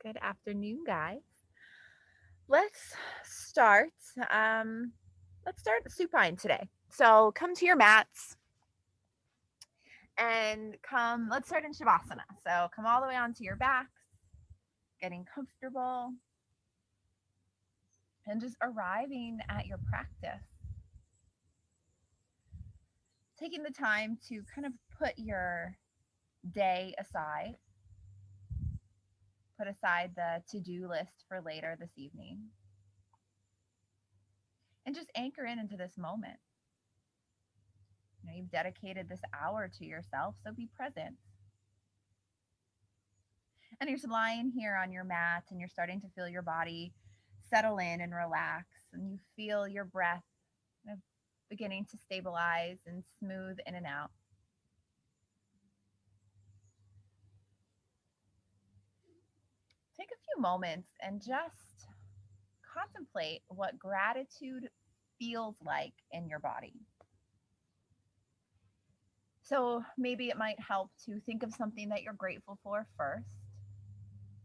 Good afternoon, guys. Let's start. Let's start supine today. So come to your mats and come. Let's start in shavasana. So come all the way onto your backs, getting comfortable, and just arriving at your practice. Taking the time to kind of put your day aside, put aside the to-do list for later this evening, and just anchor into this moment. You've dedicated this hour to yourself, so be present. And you're just lying here on your mat and you're starting to feel your body settle in and relax. And you feel your breath kind of beginning to stabilize and smooth in and out. Take a few moments and just contemplate what gratitude feels like in your body. So maybe it might help to think of something that you're grateful for first,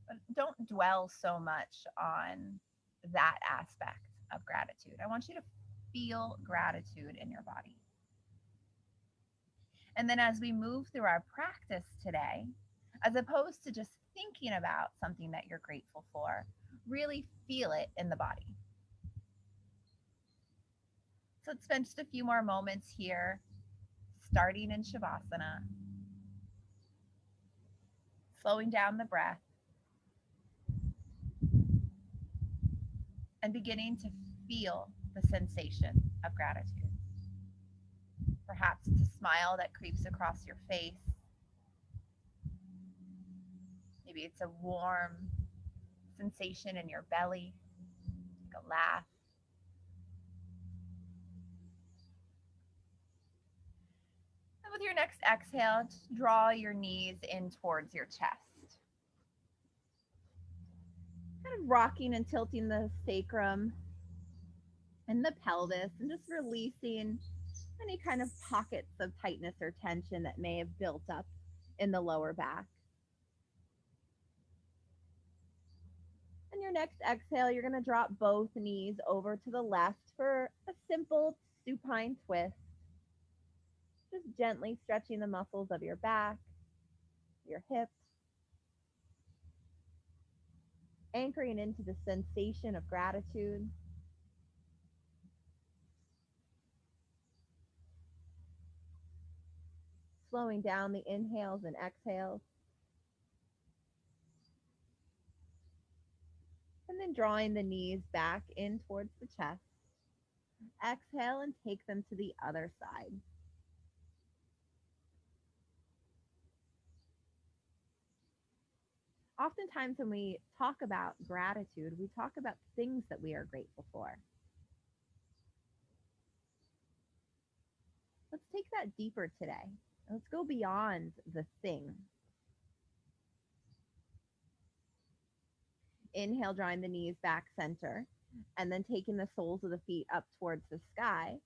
but don't dwell so much on that aspect of gratitude. I want you to feel gratitude in your body. And then as we move through our practice today, as opposed to just thinking about something that you're grateful for, really feel it in the body. So let's spend just a few more moments here, starting in Shavasana, slowing down the breath, and beginning to feel the sensation of gratitude. Perhaps it's a smile that creeps across your face. Maybe it's a warm sensation in your belly, like a laugh. And with your next exhale, just draw your knees in towards your chest. Kind of rocking and tilting the sacrum and the pelvis and just releasing any kind of pockets of tightness or tension that may have built up in the lower back. And your next exhale, you're going to drop both knees over to the left for a simple supine twist. Just gently stretching the muscles of your back, your hips, anchoring into the sensation of gratitude. Slowing down the inhales and exhales. And then drawing the knees back in towards the chest. Exhale and take them to the other side. Oftentimes, when we talk about gratitude, we talk about things that we are grateful for. Let's take that deeper today. Let's go beyond the thing. Inhale, drawing the knees back center, and then taking the soles of the feet up towards the sky.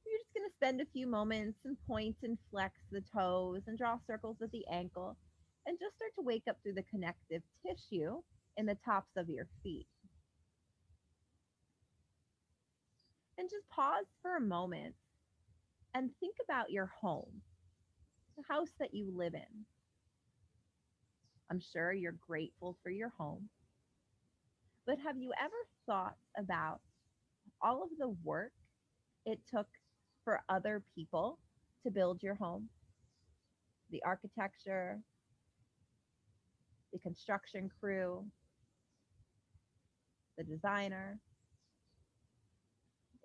You're just going to spend a few moments and point and flex the toes and draw circles with the ankle and just start to wake up through the connective tissue in the tops of your feet. And just pause for a moment and think about your home, the house that you live in. I'm sure you're grateful for your home, but have you ever thought about all of the work it took for other people to build your home? The architecture, the construction crew, the designer.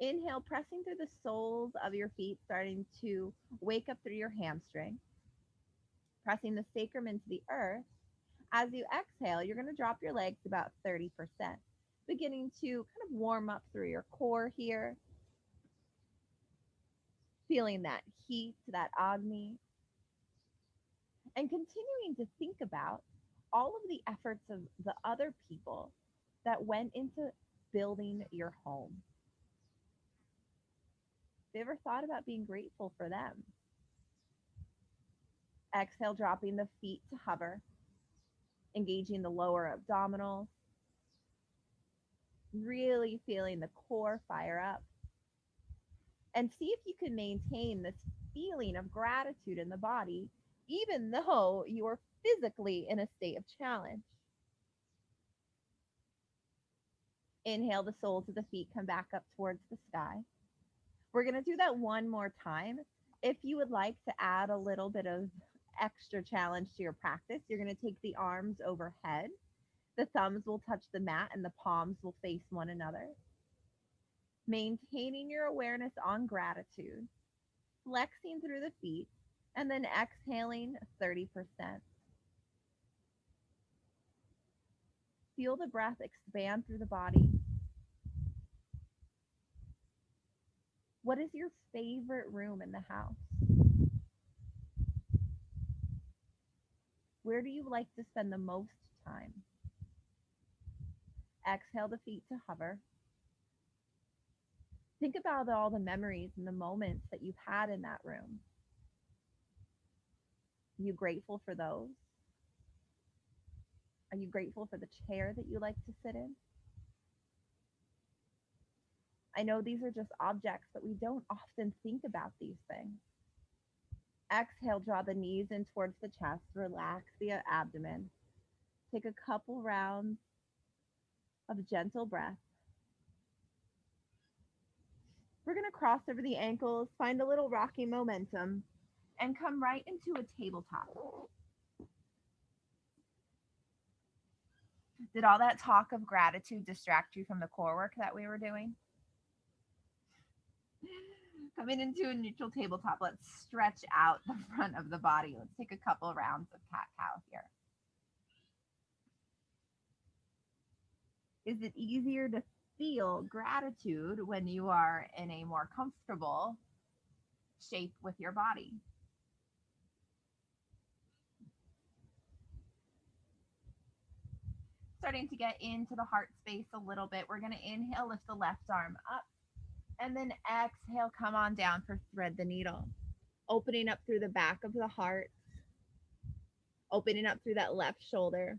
Inhale, pressing through the soles of your feet, starting to wake up through your hamstring, pressing the sacrum into the earth. As you exhale, you're going to drop your legs about 30%, beginning to kind of warm up through your core here, feeling that heat, that agni, and continuing to think about all of the efforts of the other people that went into building your home. Have you ever thought about being grateful for them? Exhale, dropping the feet to hover. engaging the lower abdominals, really feeling the core fire up. And see if you can maintain this feeling of gratitude in the body, even though you are physically in a state of challenge. Inhale, the soles of the feet come back up towards the sky. We're going to do that one more time. If you would like to add a little bit of extra challenge to your practice, you're going to take the arms overhead. The thumbs will touch the mat and the palms will face one another. Maintaining your awareness on gratitude, flexing through the feet, and then exhaling 30%. Feel the breath expand through the body. What is your favorite room in the house? Where do you like to spend the most time? Exhale the feet to hover. Think about all the memories and the moments that you've had in that room. Are you grateful for those? Are you grateful for the chair that you like to sit in? I know these are just objects, but we don't often think about these things. Exhale, draw the knees in towards the chest, relax the abdomen. Take a couple rounds of gentle breath. We're going to cross over the ankles, find a little rocking momentum, and come right into a tabletop. Did all that talk of gratitude distract you from the core work that we were doing? Coming into a neutral tabletop, let's stretch out the front of the body. Let's take a couple rounds of cat-cow here. Is it easier to feel gratitude when you are in a more comfortable shape with your body? Starting to get into the heart space a little bit. We're going to inhale, lift the left arm up, and then exhale, come on down for thread the needle. Opening up through the back of the heart, opening up through that left shoulder.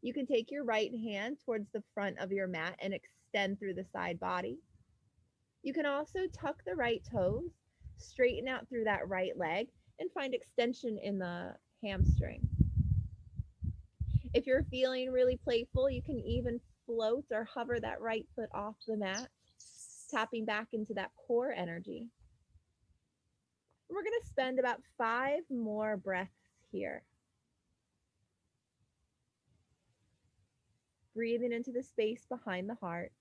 You can take your right hand towards the front of your mat and extend through the side body. You can also tuck the right toes, straighten out through that right leg, and find extension in the hamstring. If you're feeling really playful, you can even float or hover that right foot off the mat, tapping back into that core energy. We're going to spend about 5 more breaths here. Breathing into the space behind the heart.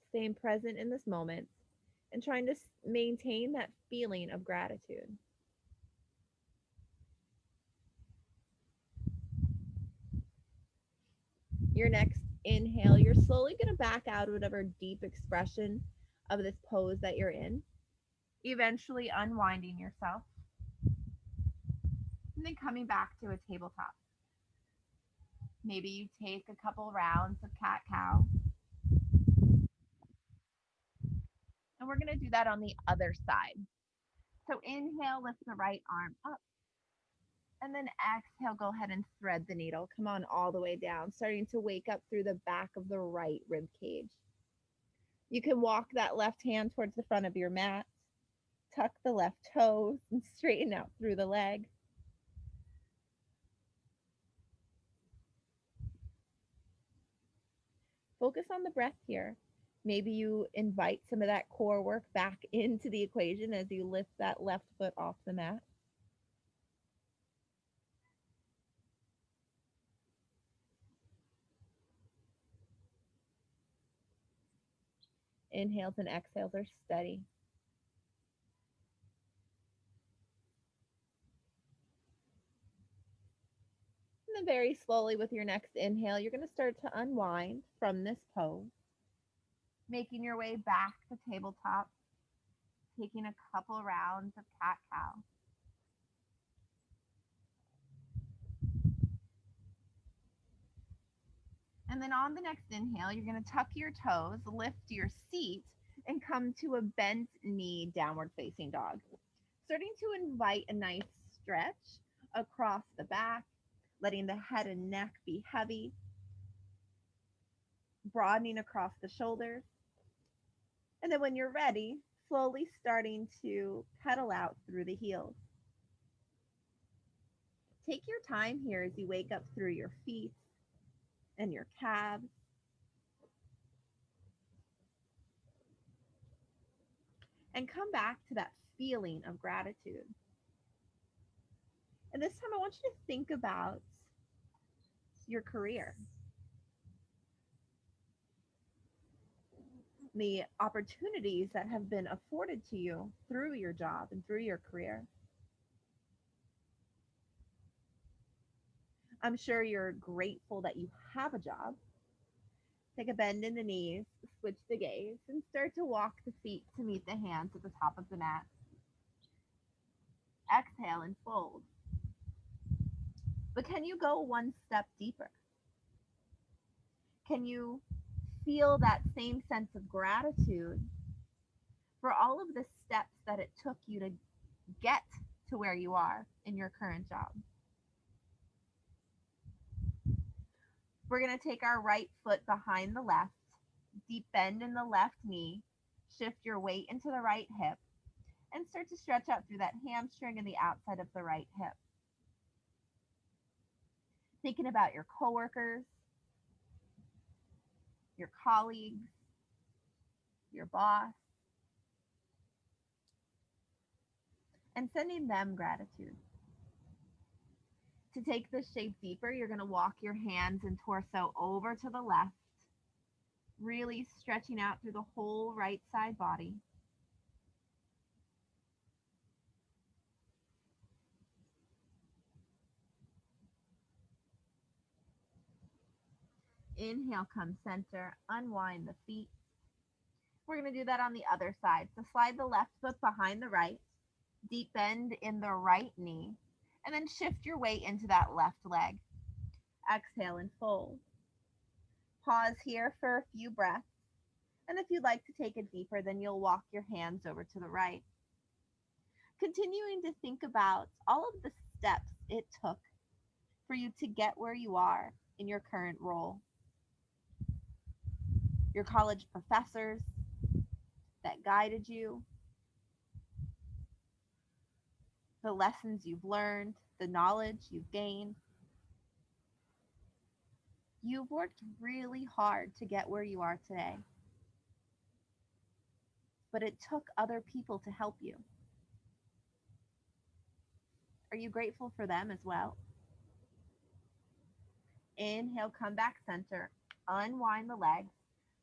Staying present in this moment and trying to maintain that feeling of gratitude. Your next inhale, you're slowly going to back out of whatever deep expression of this pose that you're in, eventually unwinding yourself, and then coming back to a tabletop. Maybe you take a couple rounds of cat-cow. And we're going to do that on the other side. So inhale, lift the right arm up. And then exhale, go ahead and thread the needle. Come on all the way down, starting to wake up through the back of the right rib cage. You can walk that left hand towards the front of your mat, tuck the left toes, and straighten out through the leg. Focus on the breath here. Maybe you invite some of that core work back into the equation as you lift that left foot off the mat. Inhales and exhales are steady. And then very slowly with your next inhale, you're going to start to unwind from this pose, making your way back to tabletop, taking a couple rounds of cat-cow. And then on the next inhale, you're going to tuck your toes, lift your seat, and come to a bent knee downward facing dog. Starting to invite a nice stretch across the back, letting the head and neck be heavy, broadening across the shoulders. And then when you're ready, slowly starting to pedal out through the heels. Take your time here as you wake up through your feet and your calves. And come back to that feeling of gratitude. And this time I want you to think about your career, the opportunities that have been afforded to you through your job and through your career. I'm sure you're grateful that you have a job. Take a bend in the knees, switch the gaze, and start to walk the feet to meet the hands at the top of the mat. Exhale and fold. But can you go one step deeper? Can you feel that same sense of gratitude for all of the steps that it took you to get to where you are in your current job? We're going to take our right foot behind the left, deep bend in the left knee, shift your weight into the right hip, and start to stretch out through that hamstring and the outside of the right hip. Thinking about your coworkers, your colleagues, your boss, and sending them gratitude. To take this shape deeper, you're going to walk your hands and torso over to the left, really stretching out through the whole right side body. Inhale, come center, unwind the feet. We're going to do that on the other side. So slide the left foot behind the right, deep bend in the right knee, and then shift your weight into that left leg. Exhale and fold. Pause here for a few breaths. And if you'd like to take it deeper, then you'll walk your hands over to the right. Continuing to think about all of the steps it took for you to get where you are in your current role. Your college professors that guided you, the lessons you've learned, the knowledge you've gained. You've worked really hard to get where you are today, but it took other people to help you. Are you grateful for them as well? Inhale, come back center, unwind the legs,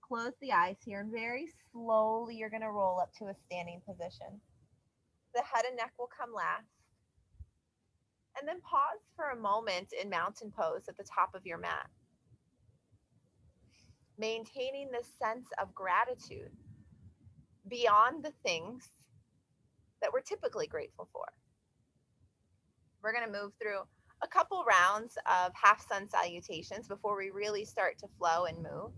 close the eyes here, and very slowly you're going to roll up to a standing position. The head and neck will come last. And then pause for a moment in mountain pose at the top of your mat. Maintaining this sense of gratitude beyond the things that we're typically grateful for. We're going to move through a couple rounds of half sun salutations before we really start to flow and move.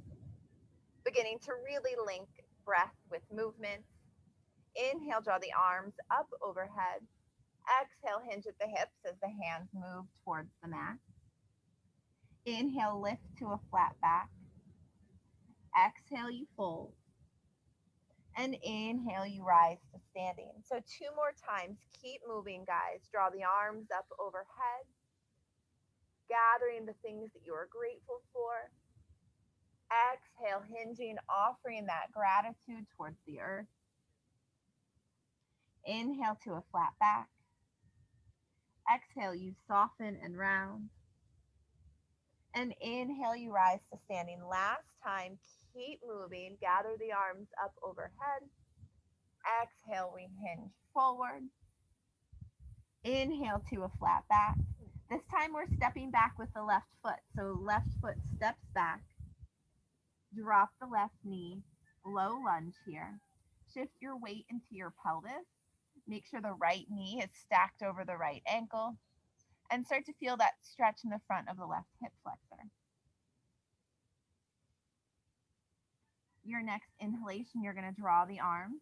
Beginning to really link breath with movement. Inhale, draw the arms up overhead. Exhale, hinge at the hips as the hands move towards the mat. Inhale, lift to a flat back. Exhale, you fold. And inhale, you rise to standing. So 2 more times. Keep moving, guys. Draw the arms up overhead. Gathering the things that you are grateful for. Exhale, hinging, offering that gratitude towards the earth. Inhale to a flat back. Exhale, you soften and round. And inhale, you rise to standing. Last time, keep moving. Gather the arms up overhead. Exhale, we hinge forward. Inhale to a flat back. This time we're stepping back with the left foot. So left foot steps back. Drop the left knee. Low lunge here. Shift your weight into your pelvis. Make sure the right knee is stacked over the right ankle. And start to feel that stretch in the front of the left hip flexor. Your next inhalation, you're going to draw the arms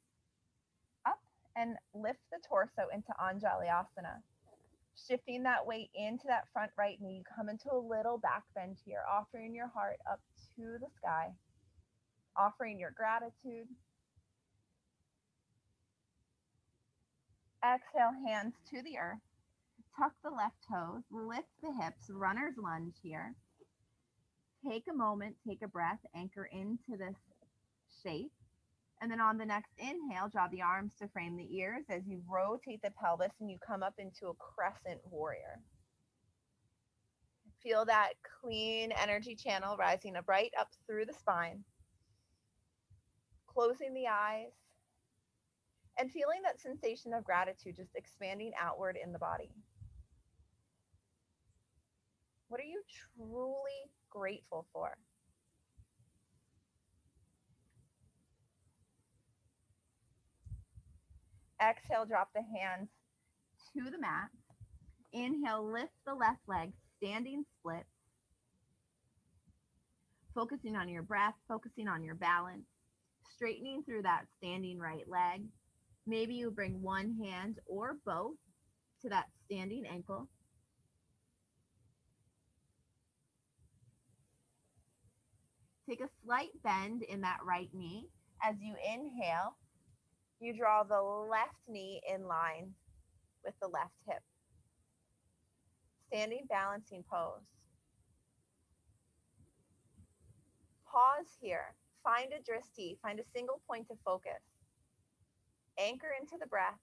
up and lift the torso into Anjaliasana. Shifting that weight into that front right knee, you come into a little back bend here, offering your heart up to the sky, offering your gratitude. Exhale, hands to the earth. Tuck the left toes, lift the hips, runner's lunge here. Take a moment, take a breath, anchor into this shape. And then on the next inhale, draw the arms to frame the ears as you rotate the pelvis and you come up into a crescent warrior. Feel that clean energy channel rising up right up through the spine. Closing the eyes and feeling that sensation of gratitude just expanding outward in the body. What are you truly grateful for? Exhale, drop the hands to the mat. Inhale, lift the left leg, standing split. Focusing on your breath, focusing on your balance, straightening through that standing right leg. Maybe you bring one hand or both to that standing ankle. Take a slight bend in that right knee. As you inhale, you draw the left knee in line with the left hip. Standing balancing pose. Pause here. Find a drishti. Find a single point of focus. Anchor into the breath.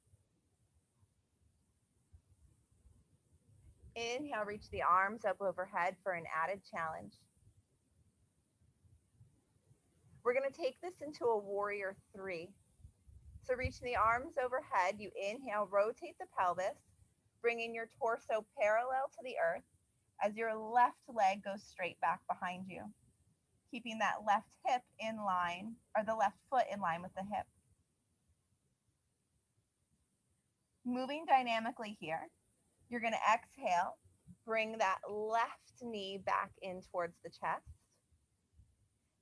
Inhale, reach the arms up overhead for an added challenge. We're going to take this into a warrior 3. So reaching the arms overhead, you inhale, rotate the pelvis, bringing your torso parallel to the earth as your left leg goes straight back behind you, keeping that left hip in line, or the left foot in line with the hip. Moving dynamically here, you're going to exhale, bring that left knee back in towards the chest.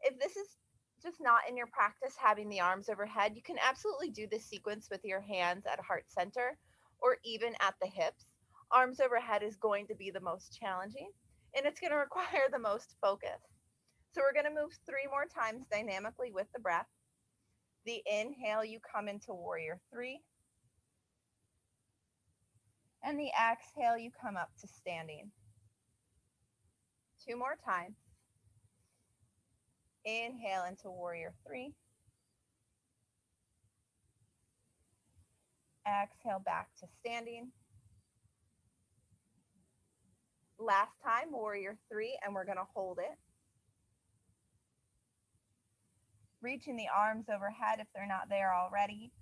If this is just not in your practice having the arms overhead, you can absolutely do this sequence with your hands at heart center or even at the hips. Arms overhead is going to be the most challenging and it's going to require the most focus. So we're going to move 3 more times dynamically with the breath. The inhale, you come into warrior 3. And the exhale, you come up to standing. 2 more times. Inhale into warrior 3. Exhale back to standing. Last time, warrior 3, and we're going to hold it. Reaching the arms overhead if they're not there already.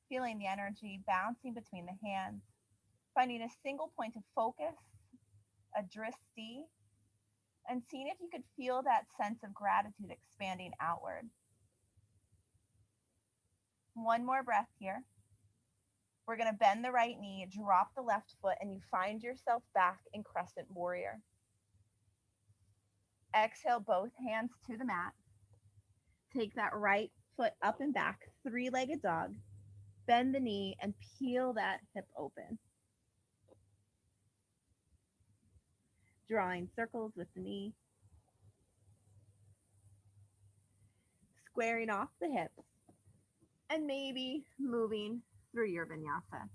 Feeling the energy bouncing between the hands. Finding a single point of focus, a drishti, and seeing if you could feel that sense of gratitude expanding outward. 1 more breath here. We're going to bend the right knee, drop the left foot, and you find yourself back in crescent warrior. Exhale, both hands to the mat. Take that right foot up and back, 3-legged dog. Bend the knee and peel that hip open. Drawing circles with the knee. Squaring off the hips. And maybe moving through your vinyasa.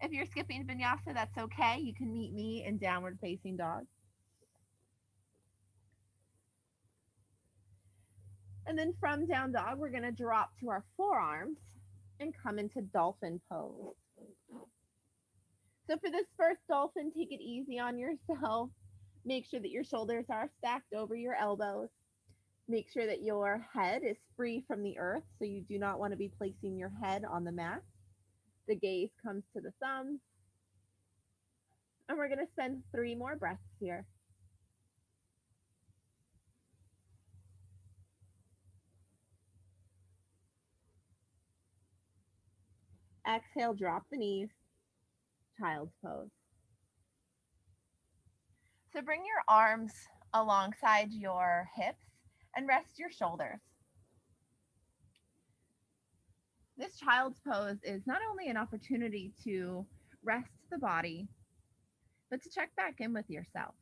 If you're skipping vinyasa, that's okay. You can meet me in downward facing dog. And then from down dog, we're going to drop to our forearms and come into dolphin pose. So for this first dolphin, take it easy on yourself. Make sure that your shoulders are stacked over your elbows. Make sure that your head is free from the earth, so you do not want to be placing your head on the mat. The gaze comes to the thumbs. And we're going to spend 3 more breaths here. Exhale, drop the knees, child's pose. So bring your arms alongside your hips and rest your shoulders. This child's pose is not only an opportunity to rest the body, but to check back in with yourself.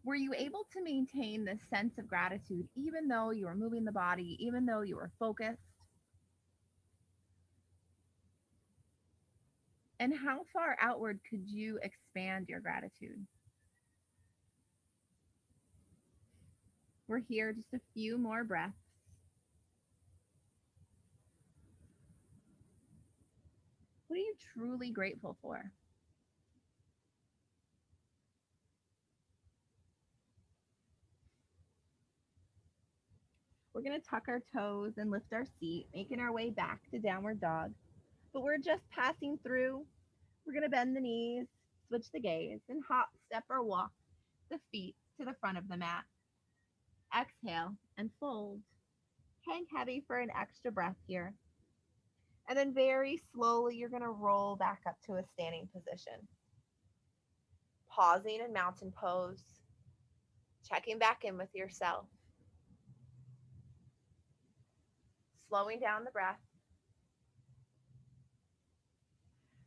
Were you able to maintain this sense of gratitude even though you were moving the body, even though you were focused? And how far outward could you expand your gratitude? We're here just a few more breaths. What are you truly grateful for? We're going to tuck our toes and lift our seat, making our way back to downward dog. But we're just passing through. We're going to bend the knees, switch the gaze, and hop, step, or walk the feet to the front of the mat. Exhale and fold. Hang heavy for an extra breath here. And then very slowly, you're going to roll back up to a standing position. Pausing in mountain pose, checking back in with yourself, slowing down the breath.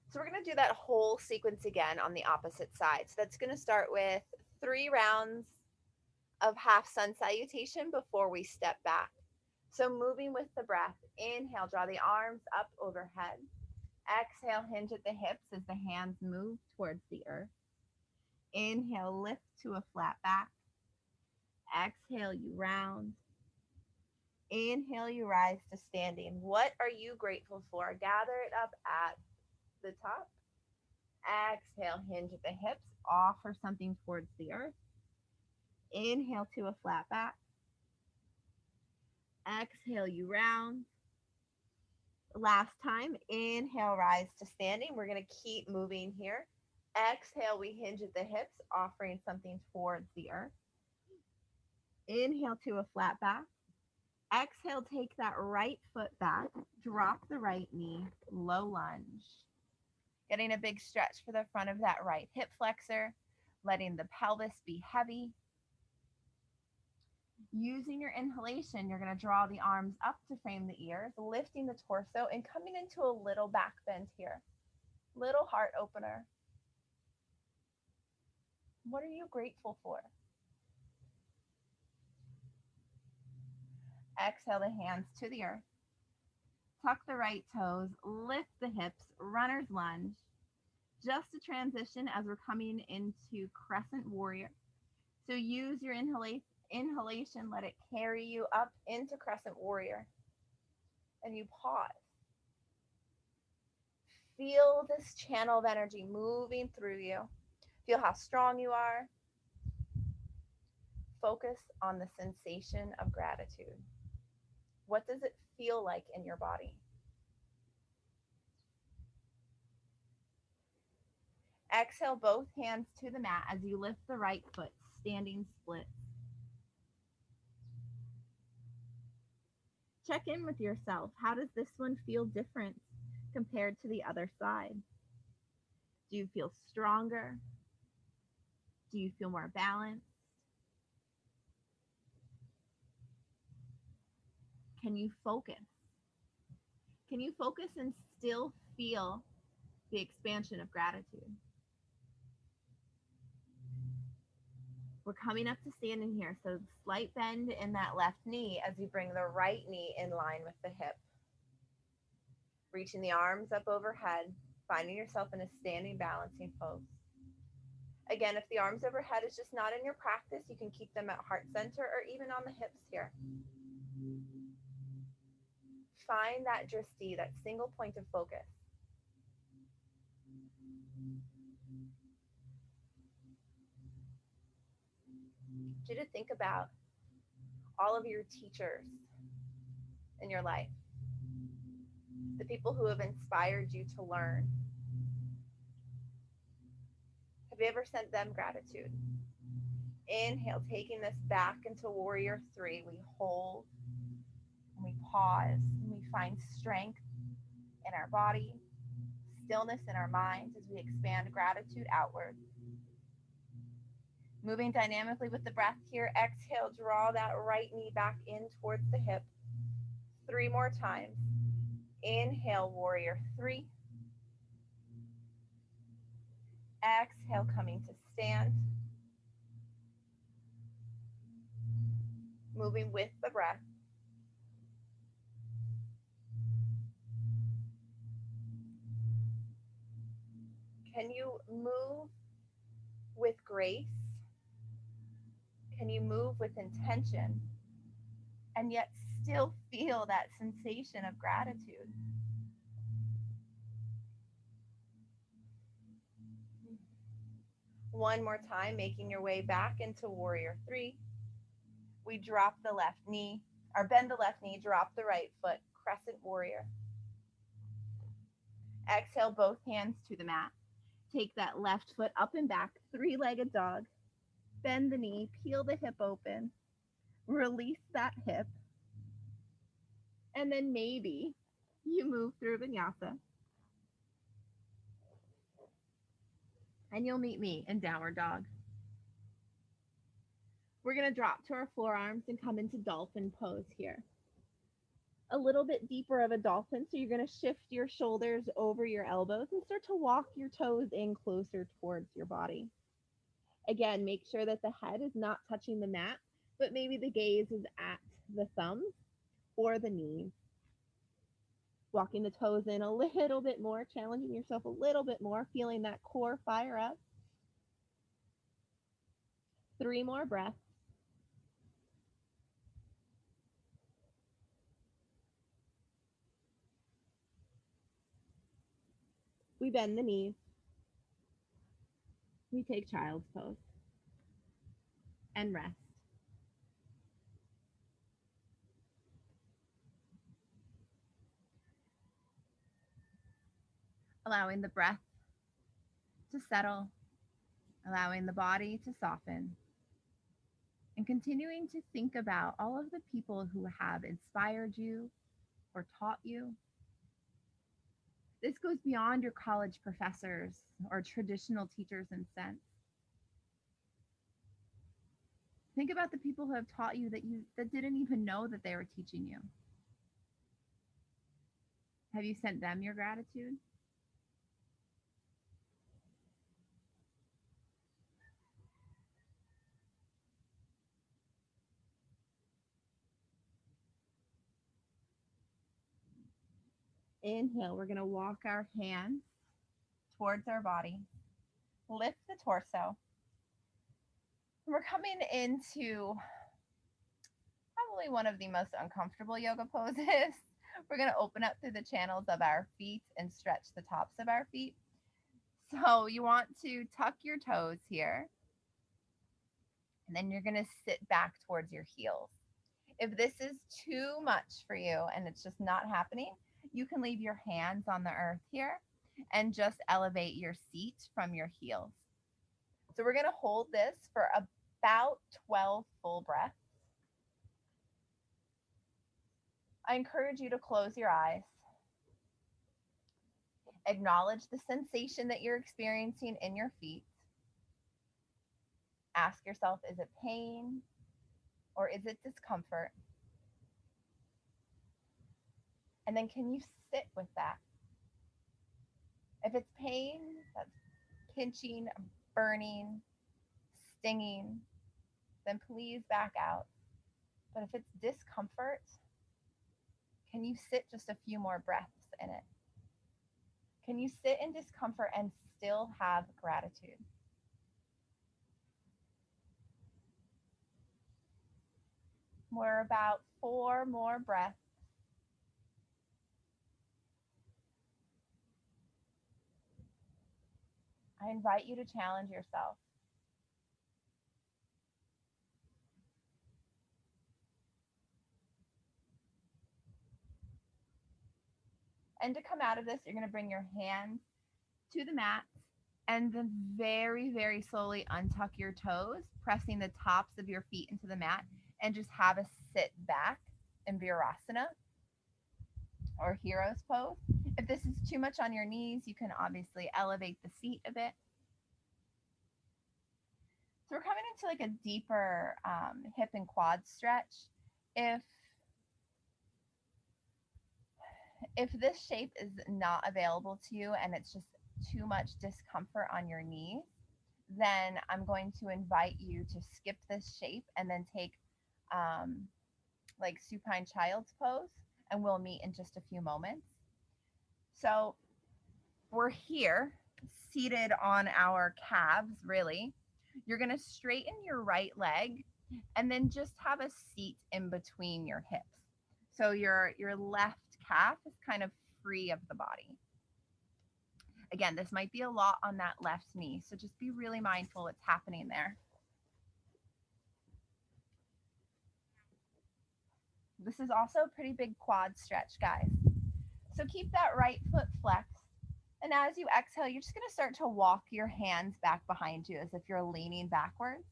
So we're going to do that whole sequence again on the opposite side. So that's going to start with 3 rounds of half sun salutation before we step back. So moving with the breath, inhale, draw the arms up overhead. Exhale, hinge at the hips as the hands move towards the earth. Inhale, lift to a flat back. Exhale, you round. Inhale, you rise to standing. What are you grateful for? Gather it up at the top. Exhale, hinge at the hips. Offer something towards the earth. Inhale to a flat back. Exhale, you round. Last time, inhale, rise to standing. We're going to keep moving here. Exhale, we hinge at the hips, offering something towards the earth. Inhale to a flat back. Exhale, take that right foot back. Drop the right knee, low lunge. Getting a big stretch for the front of that right hip flexor, letting the pelvis be heavy. Using your inhalation, you're going to draw the arms up to frame the ears, lifting the torso and coming into a little back bend here. Little heart opener. What are you grateful for? Exhale the hands to the earth. Tuck the right toes, lift the hips, runner's lunge. Just a transition as we're coming into crescent warrior. So use your inhalation, let it carry you up into crescent warrior. And you pause. Feel this channel of energy moving through you. Feel how strong you are. Focus on the sensation of gratitude. What does it feel like in your body? Exhale both hands to the mat as you lift the right foot, standing split. Check in with yourself. How does this one feel different compared to the other side? Do you feel stronger? Do you feel more balanced? Can you focus? Can you focus and still feel the expansion of gratitude? We're coming up to standing here. So slight bend in that left knee as you bring the right knee in line with the hip. Reaching the arms up overhead, finding yourself in a standing balancing pose. Again, if the arms overhead is just not in your practice, you can keep them at heart center or even on the hips here. Find that drishti, that single point of focus. You to think about all of your teachers in your life, the people who have inspired you to learn. Have you ever sent them gratitude? Inhale, taking this back into warrior 3. We hold and we pause and we find strength in our body, stillness in our mind as we expand gratitude outward. Moving dynamically with the breath here. Exhale, draw that right knee back in towards the hip. 3 more times. Inhale, warrior three. Exhale, coming to stand. Moving with the breath. Can you move with grace? Can you move with intention and yet still feel that sensation of gratitude? One more time, making your way back into warrior three. We drop the left knee, or bend the left knee, drop the right foot, crescent warrior. Exhale, both hands to the mat. Take that left foot up and back, three-legged dog. Bend the knee, peel the hip open, release that hip, and then maybe you move through Vinyasa. And you'll meet me in downward dog. We're going to drop to our forearms and come into dolphin pose here. A little bit deeper of a dolphin, so you're going to shift your shoulders over your elbows and start to walk your toes in closer towards your body. Again, make sure that the head is not touching the mat, but maybe the gaze is at the thumbs or the knees. Walking the toes in a little bit more, challenging yourself a little bit more, feeling that core fire up. 3 more breaths. We bend the knees. We take child's pose and rest. Allowing the breath to settle, allowing the body to soften, and continuing to think about all of the people who have inspired you or taught you. This goes beyond your college professors or traditional teachers in sense. Think about the people who have taught you that didn't even know that they were teaching you. Have you sent them your gratitude? Inhale, we're going to walk our hands towards our body. Lift the torso. We're coming into probably one of the most uncomfortable yoga poses. We're going to open up through the channels of our feet and stretch the tops of our feet. So you want to tuck your toes here, and then you're going to sit back towards your heels. If this is too much for you and it's just not happening, you can leave your hands on the earth here and just elevate your seat from your heels. So we're going to hold this for about 12 full breaths. I encourage you to close your eyes. Acknowledge the sensation that you're experiencing in your feet. Ask yourself, is it pain or is it discomfort? And then can you sit with that? If it's pain, that's pinching, burning, stinging, then please back out. But if it's discomfort, can you sit just a few more breaths in it? Can you sit in discomfort and still have gratitude? We're about 4 more breaths. I invite you to challenge yourself. And to come out of this, you're going to bring your hands to the mat and then very, very slowly untuck your toes, pressing the tops of your feet into the mat, and just have a sit back in Virasana or hero's pose. If this is too much on your knees, you can obviously elevate the seat a bit. So we're coming into like a deeper hip and quad stretch. If if this shape is not available to you and it's just too much discomfort on your knees, then I'm going to invite you to skip this shape and then take um, like supine child's pose, and we'll meet in just a few moments. So we're here seated on our calves, really. You're going to straighten your right leg and then just have a seat in between your hips. So your left calf is kind of free of the body. Again, this might be a lot on that left knee, so just be really mindful what's happening there. This is also a pretty big quad stretch, guys. So keep that right foot flexed. And as you exhale, you're just going to start to walk your hands back behind you as if you're leaning backwards.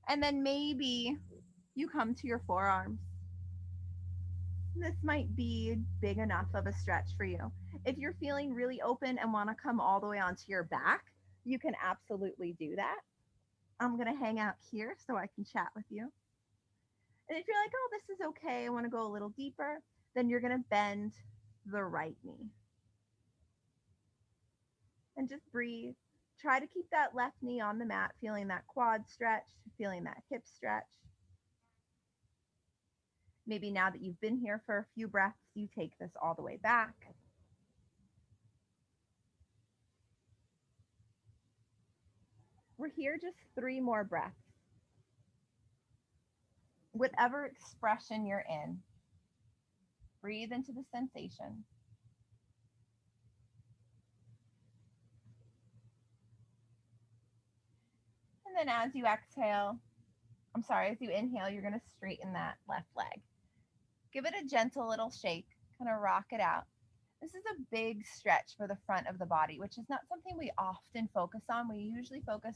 And then maybe you come to your forearms. This might be big enough of a stretch for you. If you're feeling really open and want to come all the way onto your back, you can absolutely do that. I'm going to hang out here so I can chat with you. And if you're like, oh, this is okay, I want to go a little deeper, then you're going to bend the right knee and just breathe. Try to keep that left knee on the mat, feeling that quad stretch, feeling that hip stretch. Maybe now that you've been here for a few breaths, you take this all the way back. We're here just 3 more breaths. Whatever expression you're in, breathe into the sensation. And then as you exhale, as you inhale, you're going to straighten that left leg. Give it a gentle little shake, kind of rock it out. This is a big stretch for the front of the body, which is not something we often focus on. We usually focus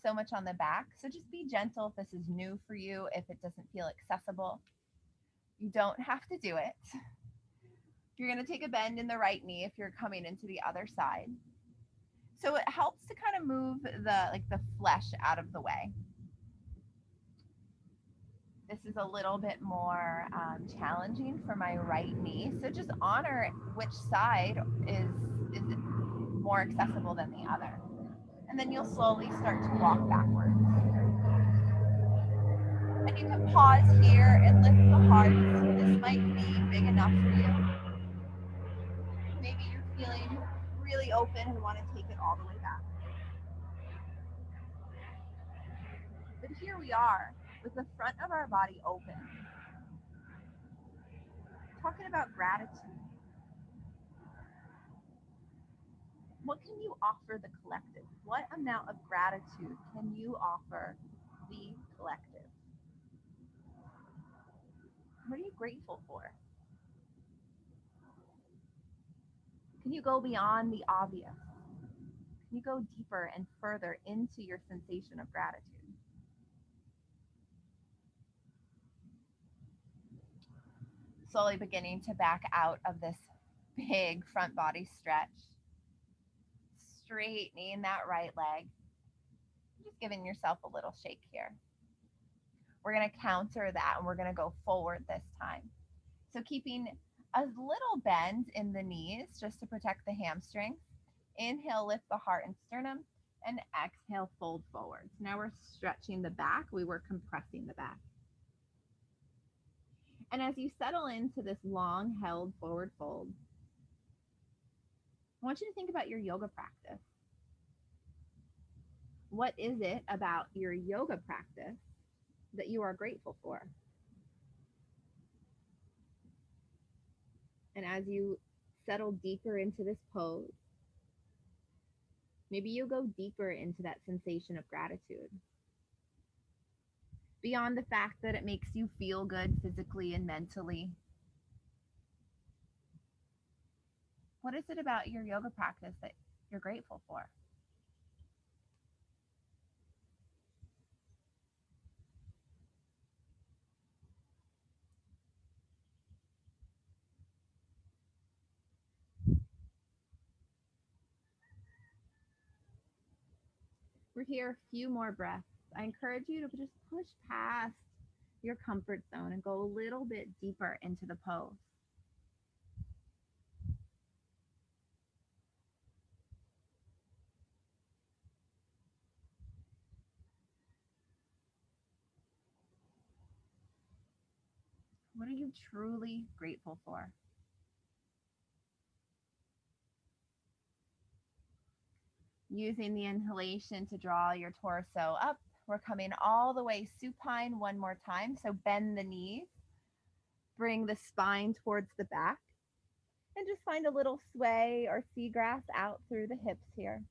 so much on the back. So just be gentle if this is new for you, if it doesn't feel accessible. You don't have to do it. You're going to take a bend in the right knee if you're coming into the other side. So it helps to kind of move the flesh out of the way. This is a little bit more challenging for my right knee. So just honor which side is more accessible than the other. And then you'll slowly start to walk backwards. And you can pause here and lift the heart. This might be big enough for you. Maybe you're feeling really open and want to take it all the way back. But here we are with the front of our body open, talking about gratitude. What can you offer the collective? What amount of gratitude can you offer the collective? What are you grateful for? Can you go beyond the obvious? Can you go deeper and further into your sensation of gratitude? Slowly beginning to back out of this big front body stretch. Straightening that right leg. Just giving yourself a little shake here. We're going to counter that and we're going to go forward this time. So keeping a little bend in the knees just to protect the hamstrings. Inhale, lift the heart and sternum, and exhale, fold forward. So now we're stretching the back. We were compressing the back. And as you settle into this long held forward fold, I want you to think about your yoga practice. What is it about your yoga practice that you are grateful for? And as you settle deeper into this pose, maybe you'll go deeper into that sensation of gratitude. Beyond the fact that it makes you feel good physically and mentally, what is it about your yoga practice that you're grateful for? We're here a few more breaths. I encourage you to just push past your comfort zone and go a little bit deeper into the pose. What are you truly grateful for? Using the inhalation to draw your torso up. We're coming all the way supine one more time. So bend the knees, bring the spine towards the back, and just find a little sway or seagrass out through the hips here.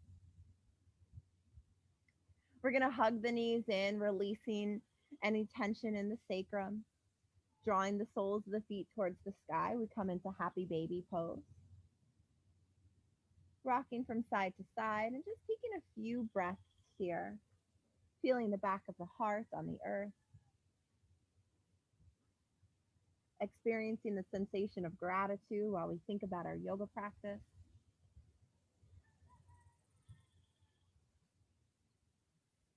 We're going to hug the knees in, releasing any tension in the sacrum, drawing the soles of the feet towards the sky. We come into happy baby pose. Rocking from side to side and just taking a few breaths here, feeling the back of the heart on the earth, experiencing the sensation of gratitude while we think about our yoga practice.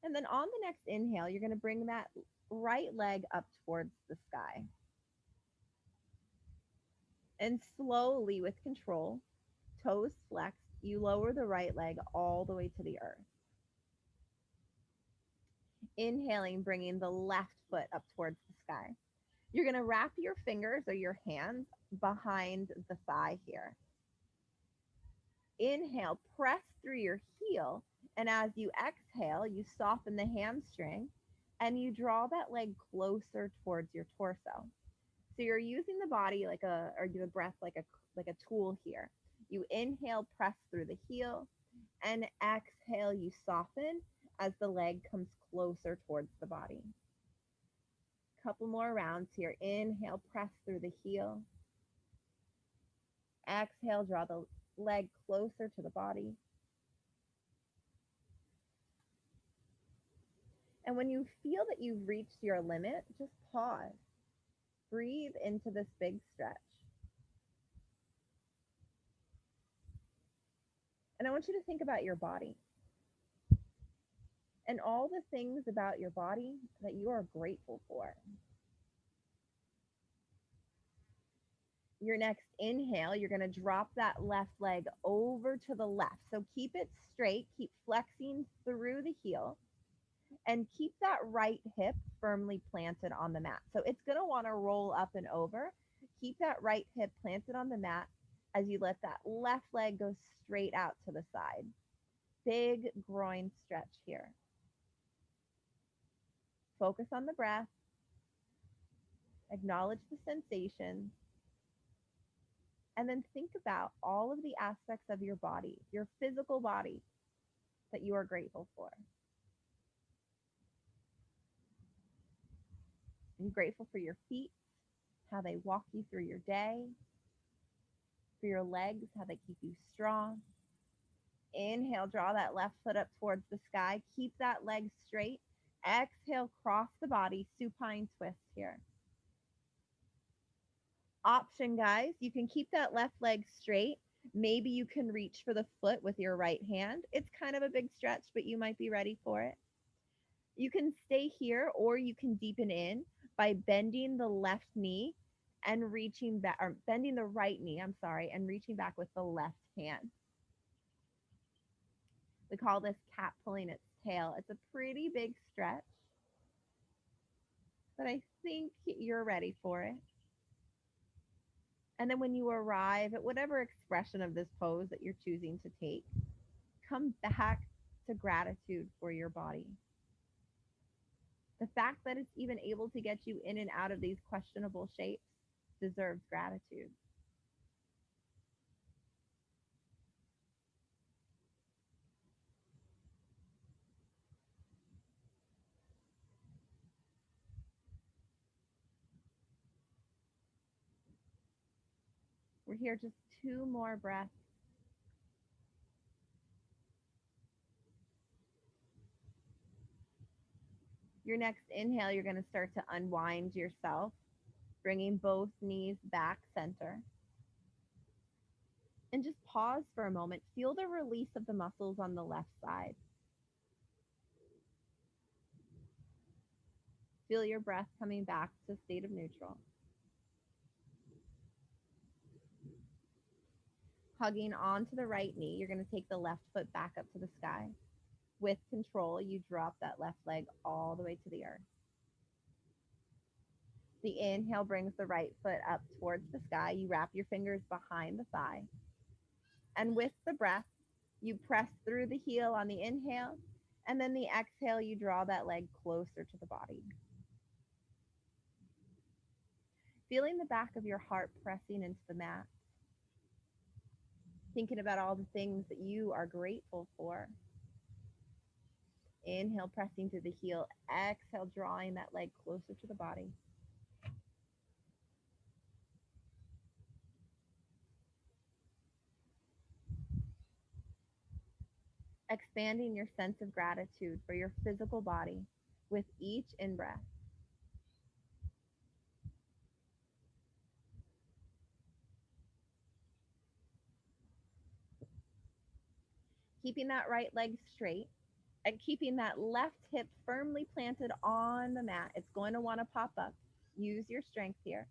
And then on the next inhale, you're going to bring that right leg up towards the sky. And slowly, with control, toes flexed, you lower the right leg all the way to the earth. Inhaling, bringing the left foot up towards the sky. You're going to wrap your fingers or your hands behind the thigh here. Inhale, press through your heel. And as you exhale, you soften the hamstring and you draw that leg closer towards your torso. So you're using the body or the breath like a tool here. You inhale, press through the heel, and exhale, you soften as the leg comes closer towards the body. Couple more rounds here. Inhale, press through the heel. Exhale, draw the leg closer to the body. And when you feel that you've reached your limit, just pause. Breathe into this big stretch. And I want you to think about your body and all the things about your body that you are grateful for. Your next inhale, you're going to drop that left leg over to the left. So keep it straight, keep flexing through the heel, and keep that right hip firmly planted on the mat. So it's going to want to roll up and over. Keep that right hip planted on the mat as you let that left leg go straight out to the side. Big groin stretch here. Focus on the breath. Acknowledge the sensation. And then think about all of the aspects of your body, your physical body, that you are grateful for. Are you grateful for your feet, how they walk you through your day? For your legs, how they keep you strong? Inhale, draw that left foot up towards the sky. Keep that leg straight. Exhale, cross the body, supine twist here. Option, guys, you can keep that left leg straight. Maybe you can reach for the foot with your right hand. It's kind of a big stretch, but you might be ready for it. You can stay here or you can deepen in by bending the left knee and reaching back, or bending the right knee, and reaching back with the left hand. We call this cat pulling its tail. It's a pretty big stretch, but I think you're ready for it. And then when you arrive at whatever expression of this pose that you're choosing to take, come back to gratitude for your body. The fact that it's even able to get you in and out of these questionable shapes deserves gratitude. We're here just 2 more breaths. Your next inhale, you're going to start to unwind yourself, bringing both knees back center. And just pause for a moment. Feel the release of the muscles on the left side. Feel your breath coming back to a state of neutral. Hugging onto the right knee, you're going to take the left foot back up to the sky. With control, you drop that left leg all the way to the earth. The inhale brings the right foot up towards the sky. You wrap your fingers behind the thigh. And with the breath, you press through the heel on the inhale. And then the exhale, you draw that leg closer to the body. Feeling the back of your heart pressing into the mat. Thinking about all the things that you are grateful for. Inhale, pressing to the heel. Exhale, drawing that leg closer to the body. Expanding your sense of gratitude for your physical body with each in breath. Keeping that right leg straight and keeping that left hip firmly planted on the mat. It's going to want to pop up. Use your strength here.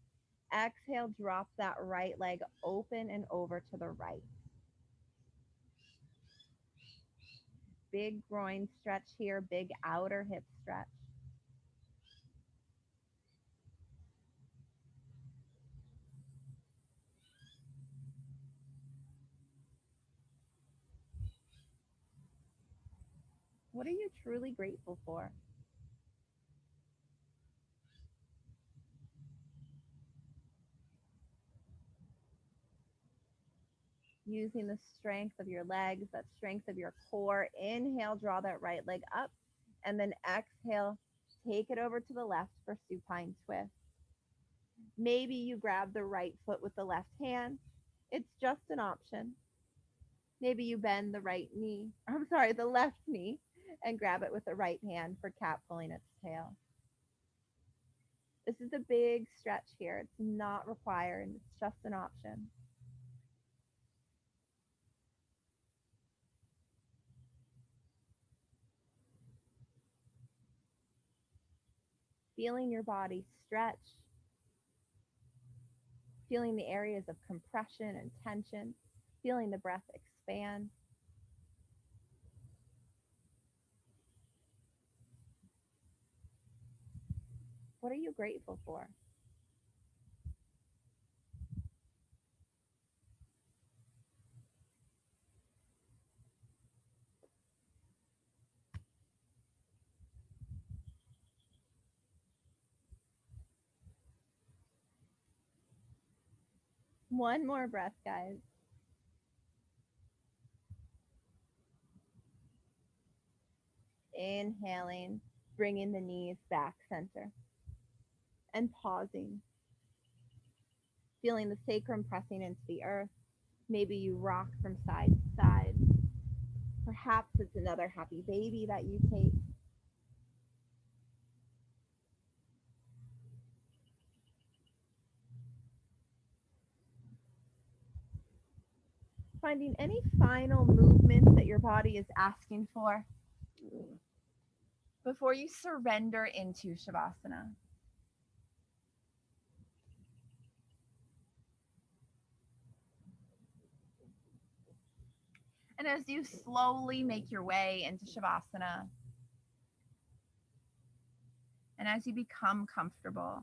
Exhale, drop that right leg open and over to the right. Big groin stretch here, big outer hip stretch. What are you truly grateful for? Using the strength of your legs, that strength of your core. Inhale, draw that right leg up, and then exhale, take it over to the left for supine twist. Maybe you grab the right foot with the left hand. It's just an option. Maybe you bend the right knee, I'm sorry, the left knee, and grab it with the right hand for cat pulling its tail. This is a big stretch here. It's not required, it's just an option. Feeling your body stretch, feeling the areas of compression and tension, feeling the breath expand. What are you grateful for? One more breath, guys. Inhaling, bringing the knees back center and pausing, feeling the sacrum pressing into the earth. Maybe you rock from side to side. Perhaps it's another happy baby that you take. Finding any final movements that your body is asking for before you surrender into Shavasana. And as you slowly make your way into Shavasana, and as you become comfortable,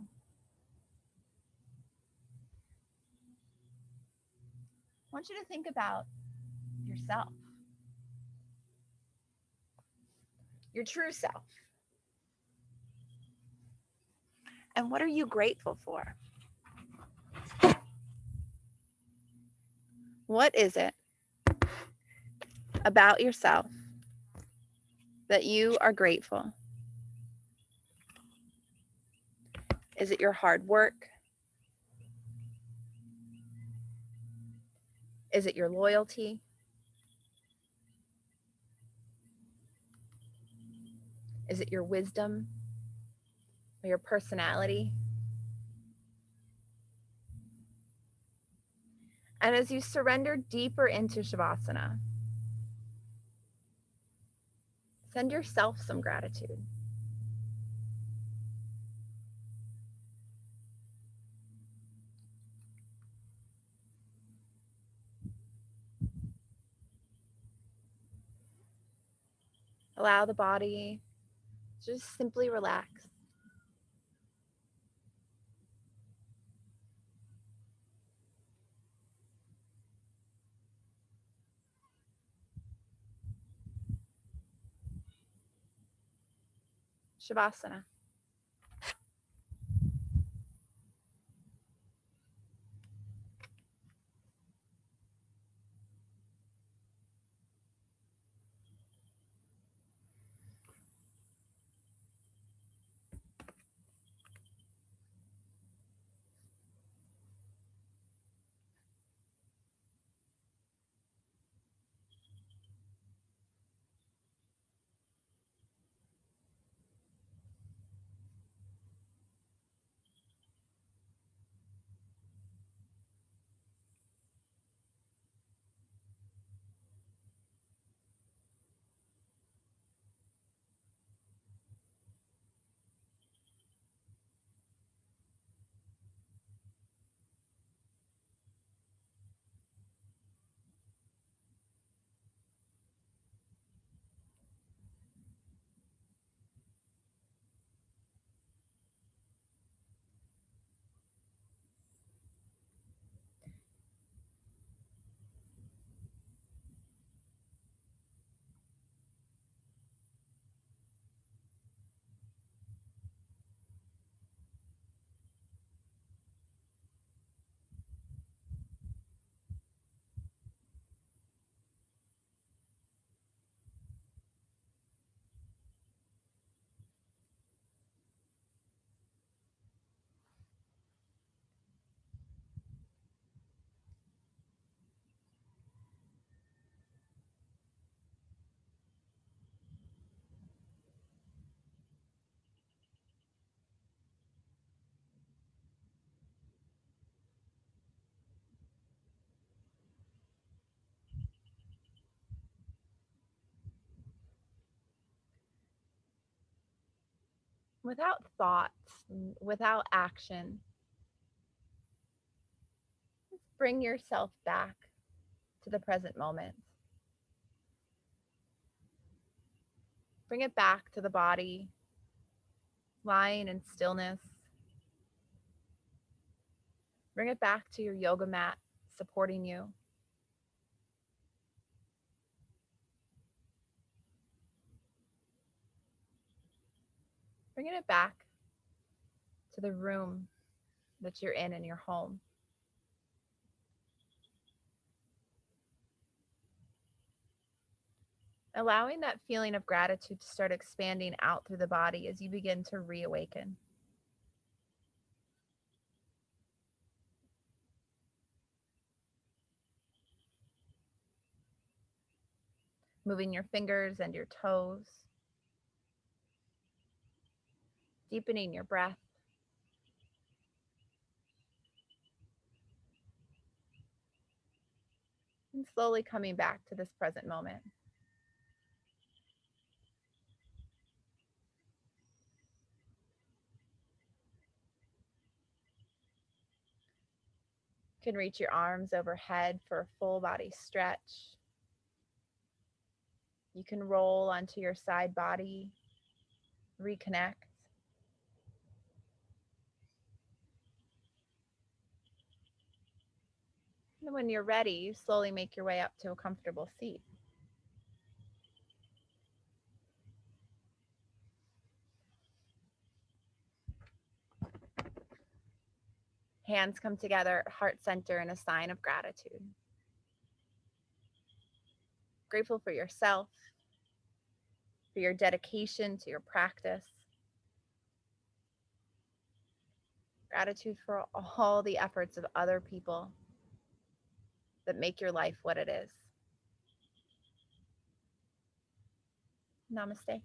I want you to think about yourself, your true self. And what are you grateful for? What is it about yourself that you are grateful? Is it your hard work? Is it your loyalty? Is it your wisdom or your personality? And as you surrender deeper into Shavasana, send yourself some gratitude. Allow the body to just simply relax. Shavasana. Without thoughts, without action, bring yourself back to the present moment. Bring it back to the body, lying in stillness. Bring it back to your yoga mat supporting you. Bringing it back to the room that you're in your home. Allowing that feeling of gratitude to start expanding out through the body as you begin to reawaken. Moving your fingers and your toes. Deepening your breath. And slowly coming back to this present moment. You can reach your arms overhead for a full body stretch. You can roll onto your side body, reconnect. And when you're ready, you slowly make your way up to a comfortable seat. Hands come together, heart center in a sign of gratitude. Grateful for yourself, for your dedication to your practice. Gratitude for all the efforts of other people that make your life what it is. Namaste.